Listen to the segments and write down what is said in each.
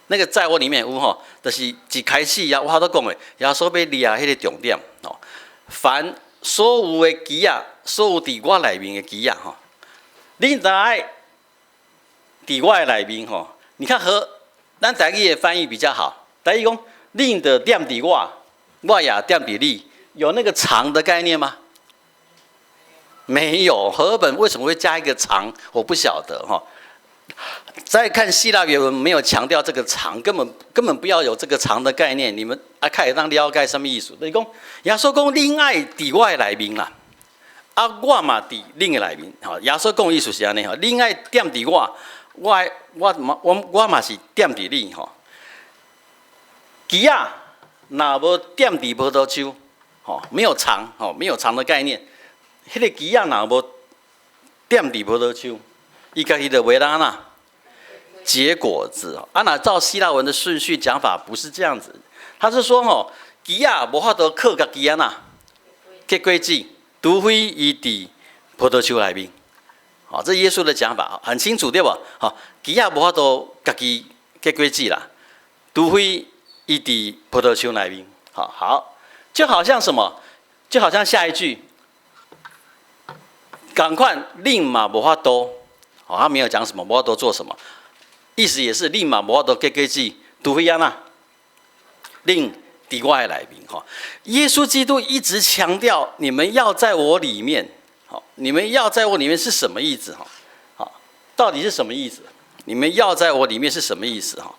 那个在我里面有吼，就是一开始呀，我好多讲的，耶稣要立下迄个重点哦。凡所有的基啊，所有伫我内面的基啊，吼，你若爱伫我的内面吼，你看咱台语的翻译比较好。台语讲，你得踮伫我，我也踮伫你，有那个长的概念吗？没有。和合本为什么会加一个长？我不晓得哈。再看希腊原文，没有强调这个长，根本不要有这个长的概念。你们开始当了解什么意思？就是讲，耶稣讲，恁爱伫我的内面啦，我嘛伫恁的内面。吼，耶稣讲意思是安尼吼，恁爱踮伫我嘛是踮伫你吼。枝啊，若无踮伫葡萄树，吼，没有长，吼，没有长的概念。迄个枝啊，若无踮伫葡萄树，伊家己就袂当哪结果子。那照希腊文的顺序讲法不是这样子，他是说吼，枝啊无法度靠家己哪结果子，除非伊伫葡萄树内面。好，这耶稣的讲法很清楚，对不？好，枝啊无法度家己结果子啦，除非伊伫葡萄树内面。好，就好像什么？就好像下一句。赶快令嘛无法度，哦，他没有讲什么无法度做什么，意思也是令嘛无法度结果子，除非安那令伫我的内面哈。耶稣基督一直强调你们要在我里面，好，你们要在我里面是什么意思哈？好，到底是什么意思？你们要在我里面是什么意思哈？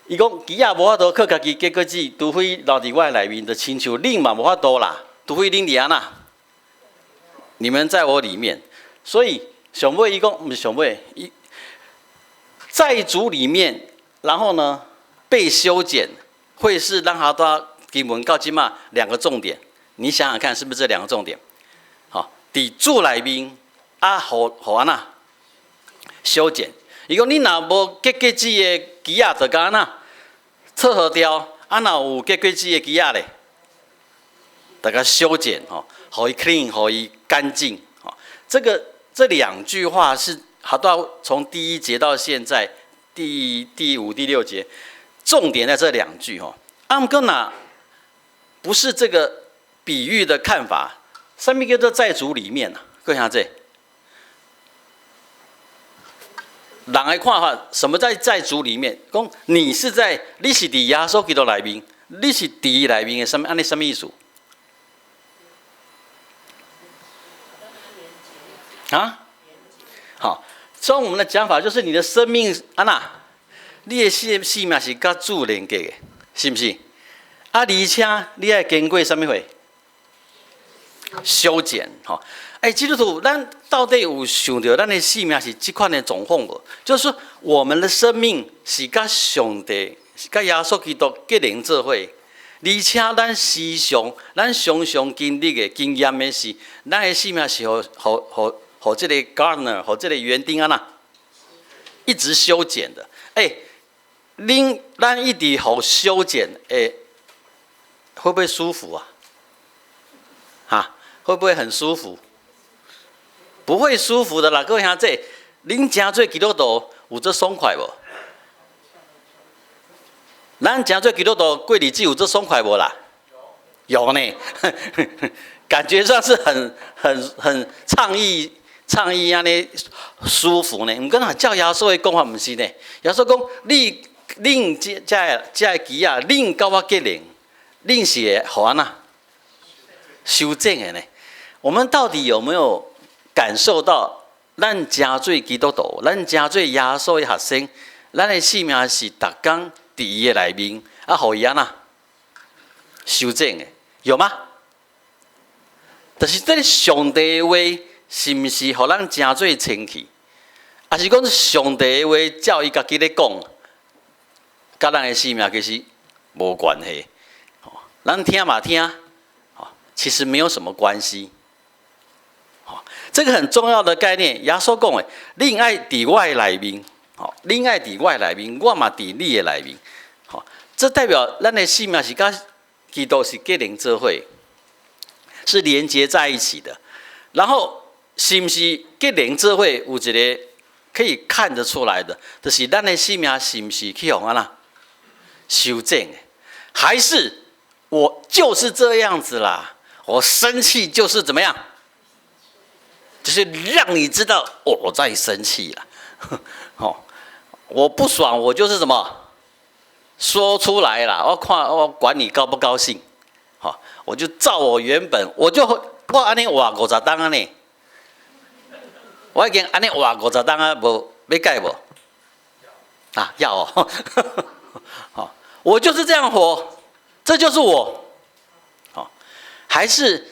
伊讲枝啊无法度靠家己结果子，除非留伫我的内面，就亲像令嘛无法度啦，除非恁伫安那。你们在我里面，所以上尾伊讲不是上尾，在主里面，然后呢被修剪，会是让他到经文到今嘛两个重点，你想想看是不是这两个重点？好，伫主内面啊，互安那修剪。伊讲你若无结果子的枝啊，就甲安那撮合掉，若有结果子的枝啊咧，大家修剪吼。好伊 clean， 好伊干净，这两句话是好到从第一节到现在第5、第6节，重点在这两句哈。不过哪不是这个比喻的看法，什么叫做在主里面啊？各位看这，人的看法，什么在主里面？讲你是伫耶稣基督内面，你是伫内面的什么？安尼什么意思？啊，好，所以我们的讲法就是你的生命你的性命是甲主连接的，是不是？而且你要经过什么会？修剪，基督徒，咱到底有想到咱的性命是这款的状况无？就是说，我们的生命是甲上帝、是甲耶稣基督结连做伙，而且咱常常经历的经验的是，咱的性命是和这个 gardener 和这个园丁一直修剪的，咱一直好修剪，会不会舒服啊？会不会很舒服？不会舒服的啦，各位兄弟，恁真做基督徒有这爽快无？咱真做基督徒过日子有这爽快无啦？有呢，感觉上是很倡议安尼舒服呢，毋过若照耶稣的讲法，毋是呢。耶稣讲，恁这枝啊，恁甲我结连，恁是会互安那修正的呢。我们到底有没有感受到，咱真做基督徒，咱真做耶稣的学生，咱的性命是逐工伫伊的内面，互伊安那修正的，有吗？但是这个上帝的话。是毋是互咱真做清气？还是讲上帝的话照伊家己咧讲，甲咱的性命其实无关系。咱听嘛听，其实没有什么关系。这个很重要的概念，耶稣讲的，恁爱伫我的内面，恁爱伫我的内面，我嘛伫你的内面。这代表咱的性命是甲基督是结连做伙，是连接在一起的。然后是毋是结连做伙有一个可以看得出来的，就是咱的性命是不是去用啊修正的，还是我就是这样子啦？我生气就是怎么样？就是让你知道我在生气啦。哦，我不爽，我就是什么说出来啦。我管你高不高兴，好，我就照我原本，我安尼活50当安尼，我已经安尼活50当啊，无要改无？啊，要哦。好，我就是这样活，这就是我。好，还是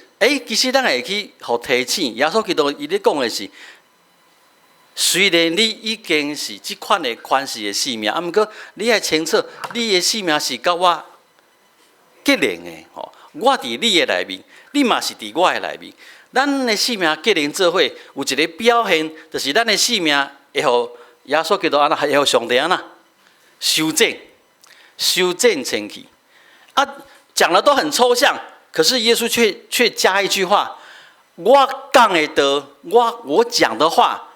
其实咱会去互提醒，耶稣基督伊咧讲的是，虽然你已经是这款的款式的性命，毋过你要清楚，你的性命是甲我结连的。吼，我伫你的内面，你嘛是伫我的内面。咱的性命结连做伙，有一个表现，就是咱的性命会互耶稣基督安那，会互上帝安那修正前去。啊，讲的都很抽象。可是耶稣却加一句话：我讲的道，我讲的话，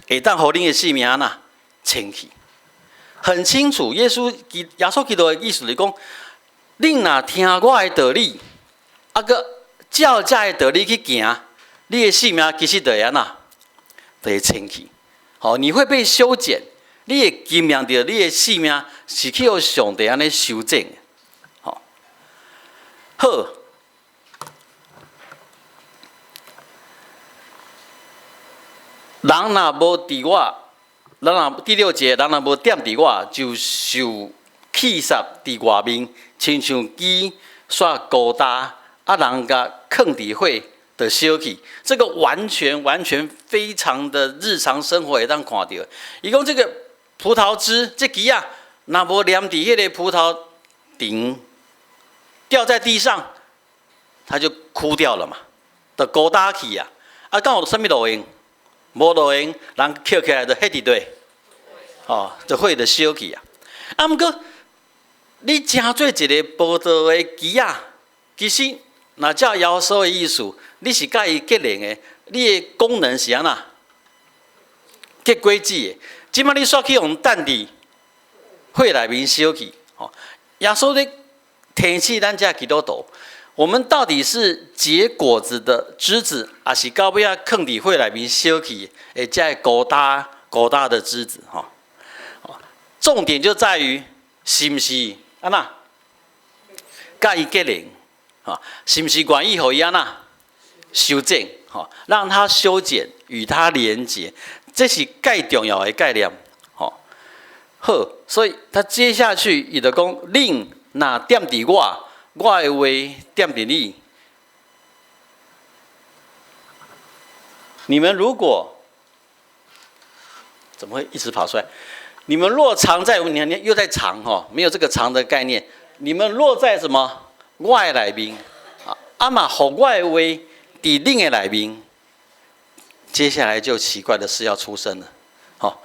会当互恁的性命呐清去。很清楚，耶稣基督的意思是讲，恁若听我的道理，啊个照这的道理去行，你的性命其实就会安那，就会清去。好，你会被修剪，你会经验到你的性命是去互上帝安尼修正的。好，人若无伫我，人若第6节，人若无踮伫我，就受气煞伫外面，亲像鸡煞孤搭，啊，人甲放伫火就烧去。这个完全非常的日常生活会当看到。伊讲这个葡萄汁，这鸡啊，若无黏伫迄个葡萄顶。掉在地上，它就枯掉了嘛，就孤搭去啊！啊，敢有什么路用？无路用，人捡起来就迄伫对，哦，就火就烧去啊！啊，毋过你真做一个报道的鸡啊，其实若照耶稣的意思，你是甲伊结连的，你的功能是安那？结果子的，即摆你煞去用蛋伫火内面烧去，哦，耶稣咧。提醒咱这基督徒，我们到底是结果子的枝子，还是到尾啊放伫火内面烧去？这孤搭的枝子哈。重点就在于是不是安那？甲伊结连啊，是不是愿意互伊安那修正？哈，让它修剪，与它连结，这是介重要的概念。好，所以他接下去伊就讲令。那踮伫我的话踮伫你。你们如果怎么会一直跑出来？你们若藏在，你看又在藏哈，没有这个藏的概念。你们若在什么我的内面啊嘛，互我的话伫恁的内面，接下来就奇怪的事要出生了，好，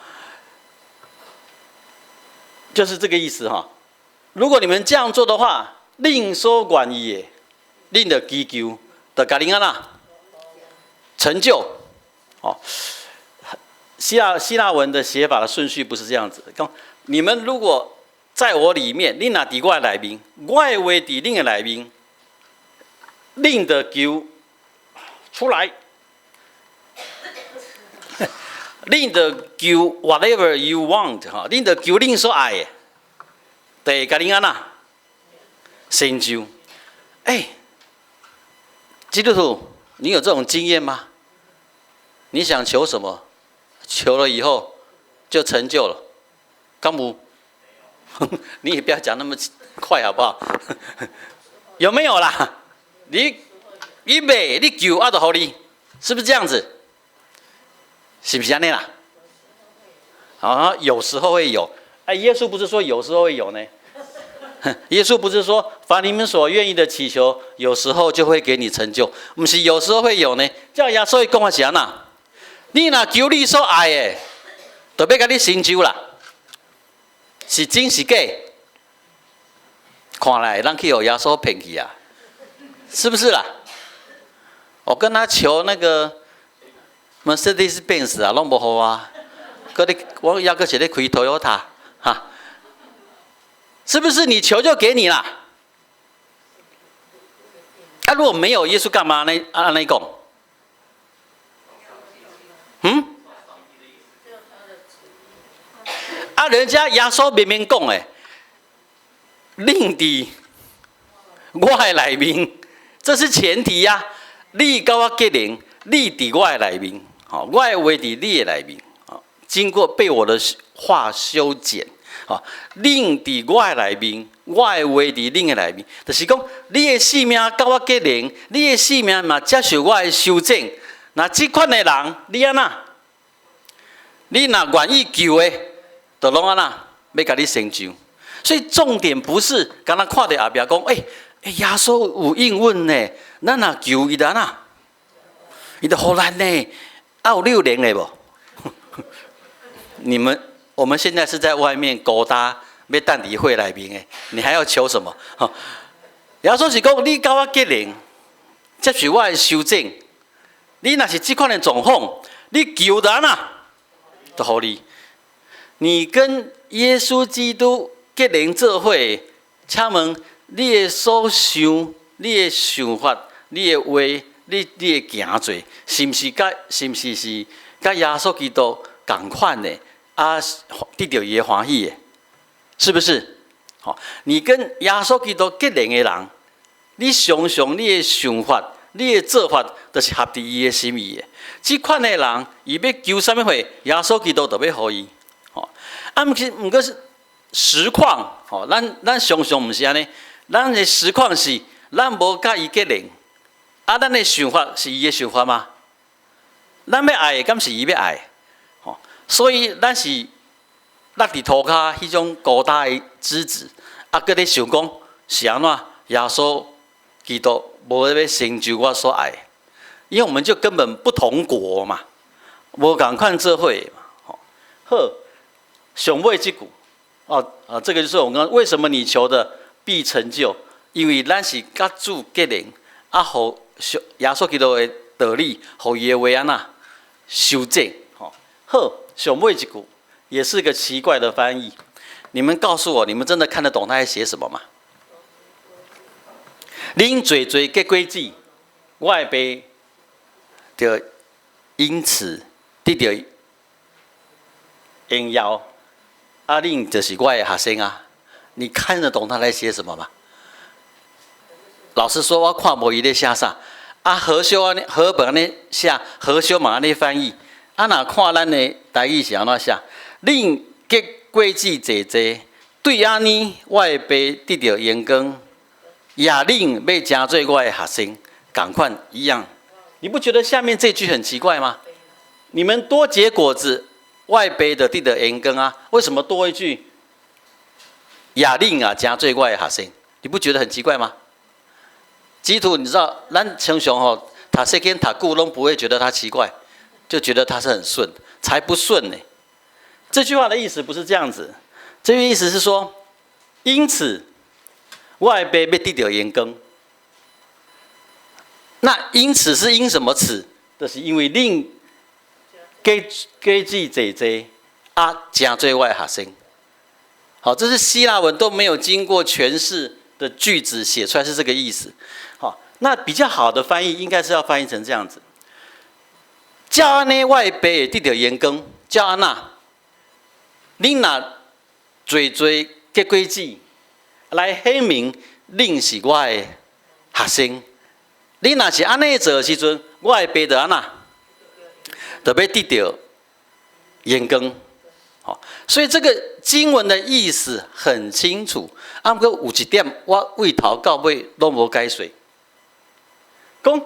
就是这个意思哈。如果你们这样做的话，另所愿意的，另的祈求，的甲恁安那成就。哦，希腊文的写法的顺序不是这样子的。你们如果在我里面，恁若伫我的内面，我的话伫恁的内面，恁的求出来，恁的求 whatever you want 哈，恁的求恁所爱的。对，甲恁安那成就。基督徒，你有这种经验吗？你想求什么？求了以后就成就了，敢有？你也不要讲那么快好不好？有没有啦？你买你求啊，就互你，是不是这样子？是不是安尼啦？啊，有时候会有。耶稣不是说有时候会有呢？耶稣不是说凡你们所愿意的祈求，有时候就会给你成就，不是有时候会有呢？叫耶稣讲的是安那？你若求你所爱的，就要甲你成就啦，是真是假？看来咱去互耶稣骗去啊，是不是啦？我跟他求那个 Mercedes Benz 啊，弄不好啊。我要个写的开 Toyota 哈，是不是你求就给你啦？啊，如果没有耶稣干嘛呢？那讲，啊，人家耶稣明明讲诶，令伫我的内面，这是前提呀、你跟我结连，你伫我的内面，好，我的话伫你的内面，好，经过被我的话修剪，好，令伫我的内面，我的话伫恁的内面，就是讲你的性命跟我结连，你的性命嘛接受我的修正。那这款的人，你安那？你若愿意救的，就拢安那要甲你成就。所以重点不是刚刚看到后壁讲，耶稣有应允呢，咱若求伊安那，伊就互咱呢，有6年的无？我们现在是在外面勾搭，要等伫会内面的，你还要求什么？耶稣是讲，你甲我结连，接受我的修正。你若是这款的状况，你求的安那，就互你。你跟耶稣基督结连做伙，请问你的所想、你的想法、你的话、你的行做，是毋是是甲耶稣基督同款的？啊，得到伊的欢喜的，是不是？好，你跟耶稣基督结连的人，你常常你的想法、你的做法，都是合伫伊的心意的。这款的人，伊要求什么货，耶稣基督就要互伊。啊，毋过是实况，咱常常毋是安尼，咱的实况是咱无甲伊结连，啊，咱的想法是伊的想法吗？咱要爱的，敢是伊要爱的？所以咱是落伫涂骹迄种孤单的枝子，啊，搁咧想讲是安怎？耶稣基督无要成就我所爱的，因为我们就根本不同国嘛，无共款做伙嘛。好。上尾这句，这个就是我们刚为什么你求的必成就，因为咱是甲主结连，啊，互耶稣基督的道理，互伊的话安那修正。好，上尾这句也是个奇怪的翻译，你们告诉我，你们真的看得懂他在写什么吗？恁做做结果子，我的爸就因此得到荣耀。阿令就是我的学生啊，你看得懂他在写什么吗？老实说，我看无伊咧写啥。啊，何修安尼，何本安尼写，何修嘛安尼翻译。啊，若看咱的台语是安怎写？令结果子济济，对安尼，我的爸得到荣光，也令要成做我的学生，同款一样。你不觉得下面这句很奇怪吗？你们多结果子。外辈的得到荣光啊，为什么多一句亚令啊加最怪的学生？你不觉得很奇怪吗？基督徒，你知道，咱常常读圣经读久，拢不会觉得他奇怪，就觉得他是很顺，才不顺呢。这句话的意思不是这样子，这句意思是说，因此外辈被得到荣光，那因此是因什么此？就是因为令。给自济济啊，真做我的学生。好，这是希腊文都没有经过诠释的句子写出来是这个意思。好，那比较好的翻译应该是要翻译成这样子：叫安尼我的爸会得到荣光，叫安那，恁若做做结果子来显明恁是我的学生。恁若是安尼做的时阵，我的爸就安那。就要得到荣光，好，所以这个经文的意思很清楚。不过有一点，我为头到尾都无解说。讲，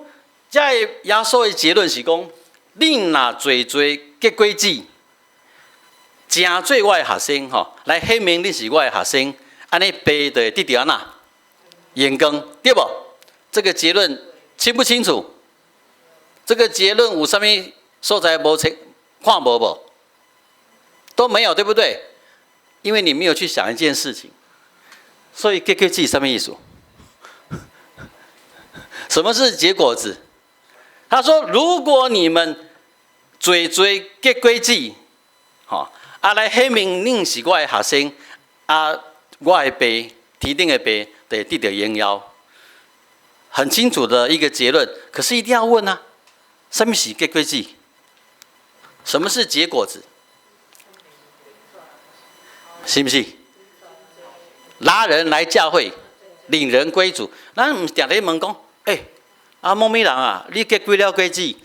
这耶稣的结论是讲，恁若做做结果子，真做我的学生，来显明你是我的学生，安尼爸就会得到安那荣光，对不？这个结论清不清楚？这个结论有啥物？所在无看无无都没有，对不对？因为你没有去想一件事情，所以结果子什么意思？什么是结果子？他说：如果你们做做结果子，吼，啊来迄命令是我的学生，啊我的爸，天顶的爸，得得到荣耀，很清楚的一个结论。可是一定要问啊，什么是结果子？什么是结果子？是不是？拉人来教会，领人归主。咱唔定咧问讲，猫咪人啊，你结几了果子？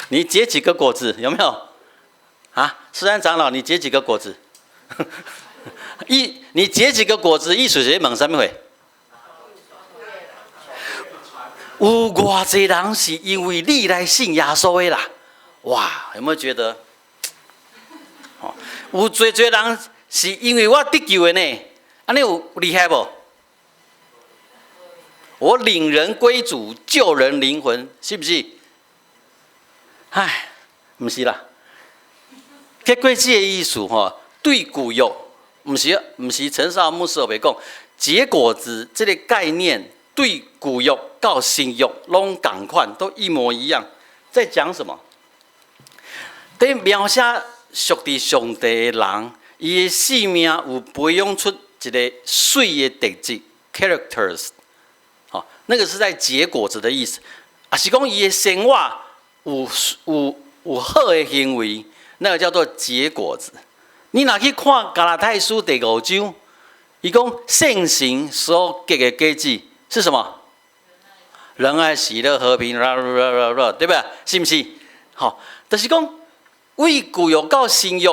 你结几个果子？有没有？啊，施安长老，你结几个果子？你结几个果子？意思是问什么话？有偌济人是因为你来信耶稣的啦，哇，有没有觉得？有侪侪人是因为我得救的呢，安尼有厉害不？我领人归主，救人灵魂，是不是？唉，不是啦。结果子的意思对古有，不是陈少牧师有讲，结果子这个概念对古有到新约拢同款，都一模一样。在讲什么？在描写属于上帝的人，伊的生命有培养出一个水的特质 （characters）。那个是在结果子的意思，啊是讲伊的生活有好的行为，那个叫做结果子。你若去看加拉太书第5章，伊讲圣行所结的果子是什么？仁爱、喜乐、和平，对吧？是不是？好，就是讲为旧约到新约，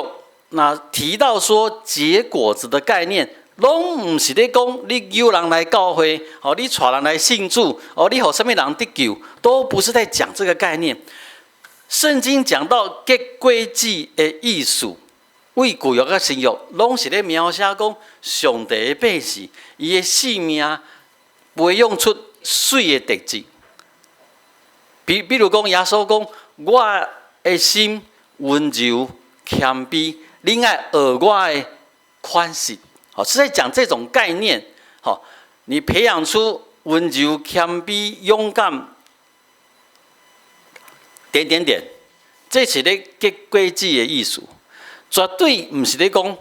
那提到说结果子的概念。拢唔是咧讲你邀人来教会，你带人来信主，你让什么人得救，都不是在讲这个概念。圣经讲到结果子的意思，为旧约甲新约，拢是咧描写讲上帝的百姓，伊的生命培养出水的特质。比如讲，耶稣讲，我的心温柔谦卑，你爱学我的宽恕。是在讲这种概念，你培养出温柔、谦卑、勇敢，点点点，这是咧结果子的意思，绝对不是咧讲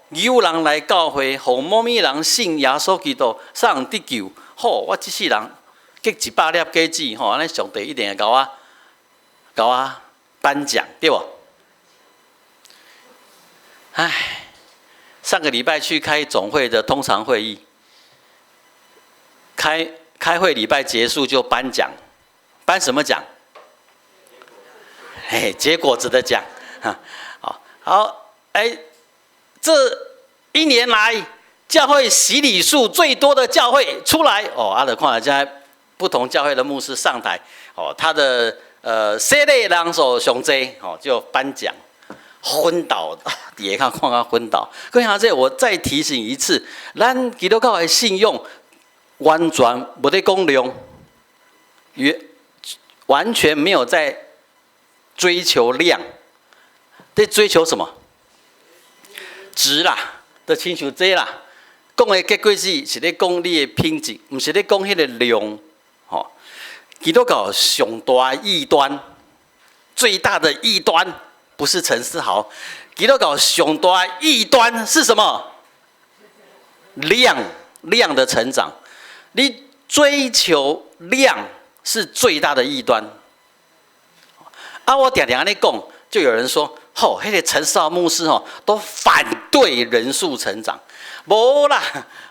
有人来教会，互某咪人信耶稣基督，使人得救，我这世人结100粒果子，安尼上帝一定会甲我颁奖，对不？唉。上个礼拜去开总会的通常会议，开会礼拜结束就颁奖，颁什么奖？结果子的奖。好，这1年来教会洗礼数最多的教会出来阿德看现在不同教会的牧师上台他的洗礼人数上多就颁奖。昏倒，也看到昏倒。各位兄弟，我再提醒一次，咱基督教的信用完全不在讲量，完全没有在追求量，在追求什么？值啦，在亲像这啦。讲的结果是在讲你的品质，不是在讲迄个量。基督教上大异端，最大的异端。不是陈思豪，基督教上大异端是什么？量的成长，你追求量是最大的异端。我常常安尼讲，就有人说，那个陈思豪牧师都反对人数成长。无啦，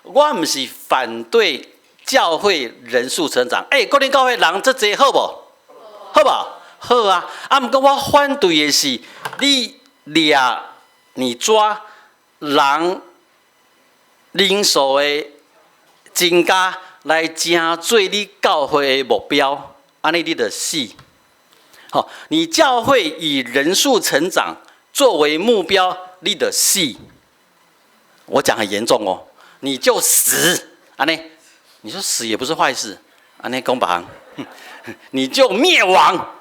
我不是反对教会人数成长。各恁教会人这济好不？好不好？好啊，不过我反对的是，你抓人人数的增加来成做你教会的目标，安尼你就死。你教会以人数成长作为目标，你就死。我讲很严重你就死，安尼，你说死也不是坏事，安尼讲别行，你就灭亡。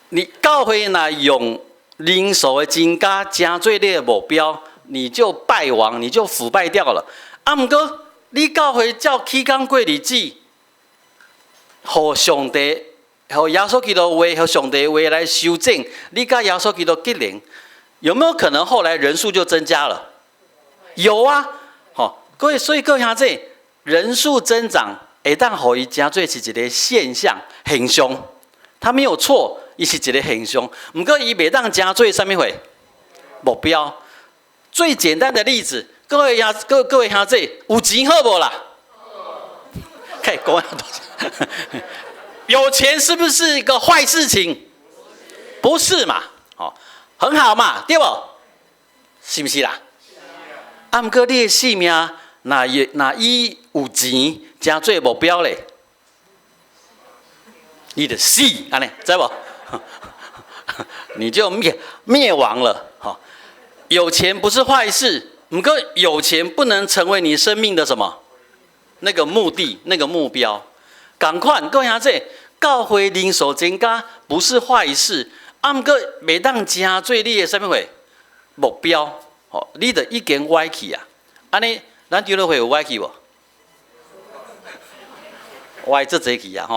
你教会若用人数的增加成做你的目标，你就败亡，你就腐败掉了。不过你教会照起工过日子，互上帝和耶稣基督话和上帝话来修正，你跟耶稣基督结连，有没有可能后来人数就增加了？有啊，各位，所以各位兄弟，人数增长，会当互伊真做是一个现象现象，它没有错，伊是一个现象。不过伊袂当真做什么货目标。最简单的例子，各位兄弟，有钱好无啦？可以讲有钱是不是一个坏事情？不是嘛？很好嘛，对不？是不是啦？啊，不过你的性命，那以有钱真做目标嘞，你的死，安尼知不？你就灭亡了。有钱不是坏事，不过有钱不能成为你生命的什么那个目的、那个目标。赶快，各位兄弟，教会人数增加不是坏事，啊，不过袂当真做你的什么货目标。你得已经歪去啊！安尼，咱长老会有歪去无？歪这济去啊！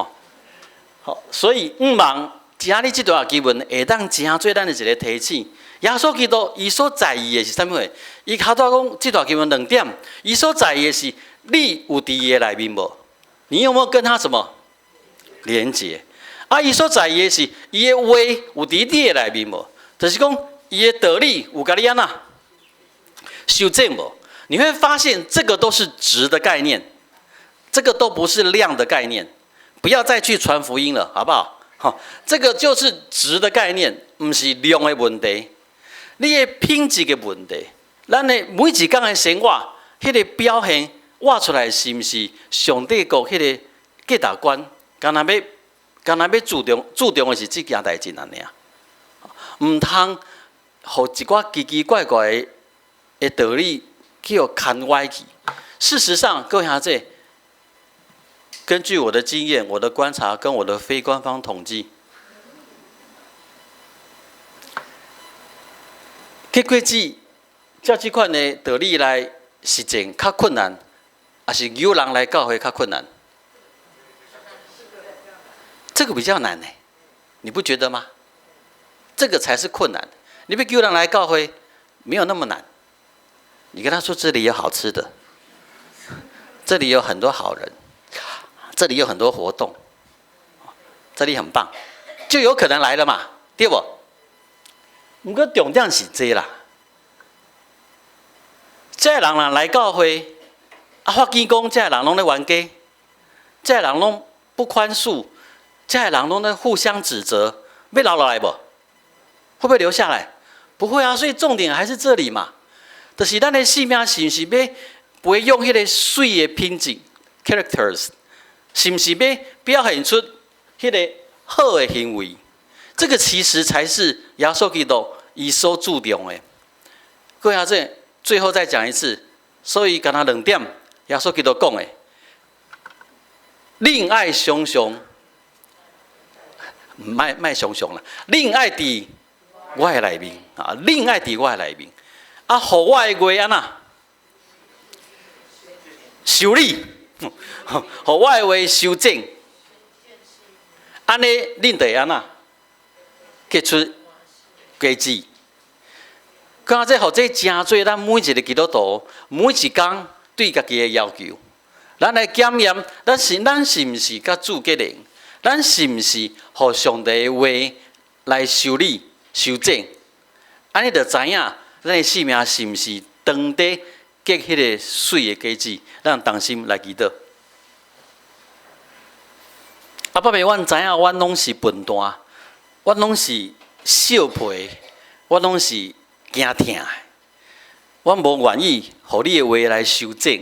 好，所以毋忙，今日这段经文会当真做咱的一个提醒。耶稣基督伊所在意的是什么货？伊头头讲这段经文2点，伊所在意的是你有伫伊的内面无？你有没有跟他什么连结？伊所在意的是伊的话有伫你的内面无？就是讲伊的道理有甲你安那修正无？你会发现这个都是质的概念，这个都不是量的概念。不要再去传福音了，好不好？这个就是质的概念，不是量的问题。你的品质的问题，咱的每一天的生活，迄个表现画出来是不是上帝国迄个价值观？干那要注重的是这件代志安尼啊，唔通互一寡奇奇怪怪的道理去互牵歪去。事实上，各位兄弟，根据我的经验、我的观察跟我的非官方统计，去过去照这款的道理来实践较困难，还是有人来教会较困难？这个比较难呢，你不觉得吗？这个才是困难。你要叫人来教会，没有那么难。你跟他说这里有好吃的，这里有很多好人，这里有很多活动，这里很棒，就有可能来了嘛，对不？不过重点是这啦，这人来教会，发现讲这人拢在冤家，这人拢不宽恕，这人拢在互相指责，要留下来不？会不会留下来？不会啊，所以重点还是这里嘛，就是咱的性命是不是要培养迄个水的品质 characters， 是不是要表现出迄个好的行为？这个其实才是耶稣基督伊所注重的。各位兄弟，最后再讲一次，所以刚才2点，耶稣基督讲的，另爱熊熊，卖熊熊啦，另爱伫我的内面啊，另爱伫我的内面啊，互我的话安那修理，互我的话修正，安尼恁得安那结出果子。刚才或者真做咱每一个基督徒，每一天对家己的要求，咱来检验，咱是不是甲主结连？咱是不是互上帝的话来修理、修正？安尼就知影，咱的性命是不是当地结迄个水的果子？咱当心来祈祷。爸爸阮知影，阮拢是笨蛋，阮拢是小皮，阮拢是惊痛的。阮无愿意，互你的话来修正。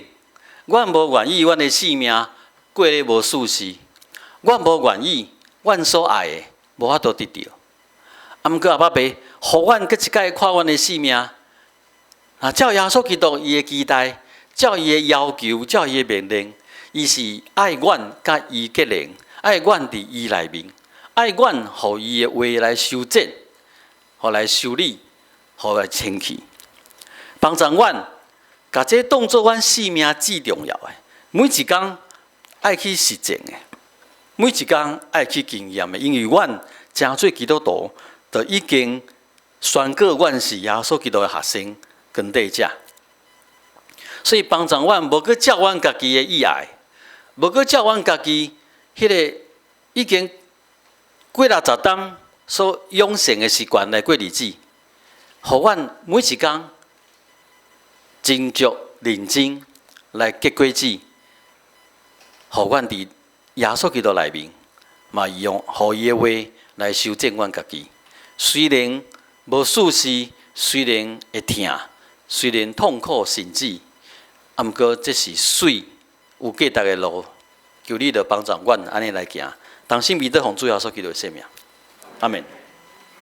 阮无愿意，阮的性命过得无舒适。阮无愿意，阮所爱的无法度得到。毋过爸爸，互阮搁一摆看阮的性命，照耶稣基督伊的期待，照伊的要求，照伊的命令，伊是爱阮甲伊结连，爱阮伫伊内面，爱阮互伊的话来修正，互来修理，互来清气，帮助阮，甲这当作阮性命最重要的，每一天爱去实践的。每一天爱去经验的，因为阮真做基督徒，就已经宣告阮是耶稣基督的学生跟弟者。所以帮助阮无去照阮家己的意爱，无去照阮家己迄个已经过60天所养成的习惯来过日子，互阮每一天真足认真来结果子，互阮伫耶稣基督内面，嘛用互伊的话来修正阮家己。虽然无舒适，虽然会痛，虽然痛苦甚至，毋过这是水有价值的路，求你着帮助阮安尼来行。当心彼得奉主耶稣基督的圣名，阿门。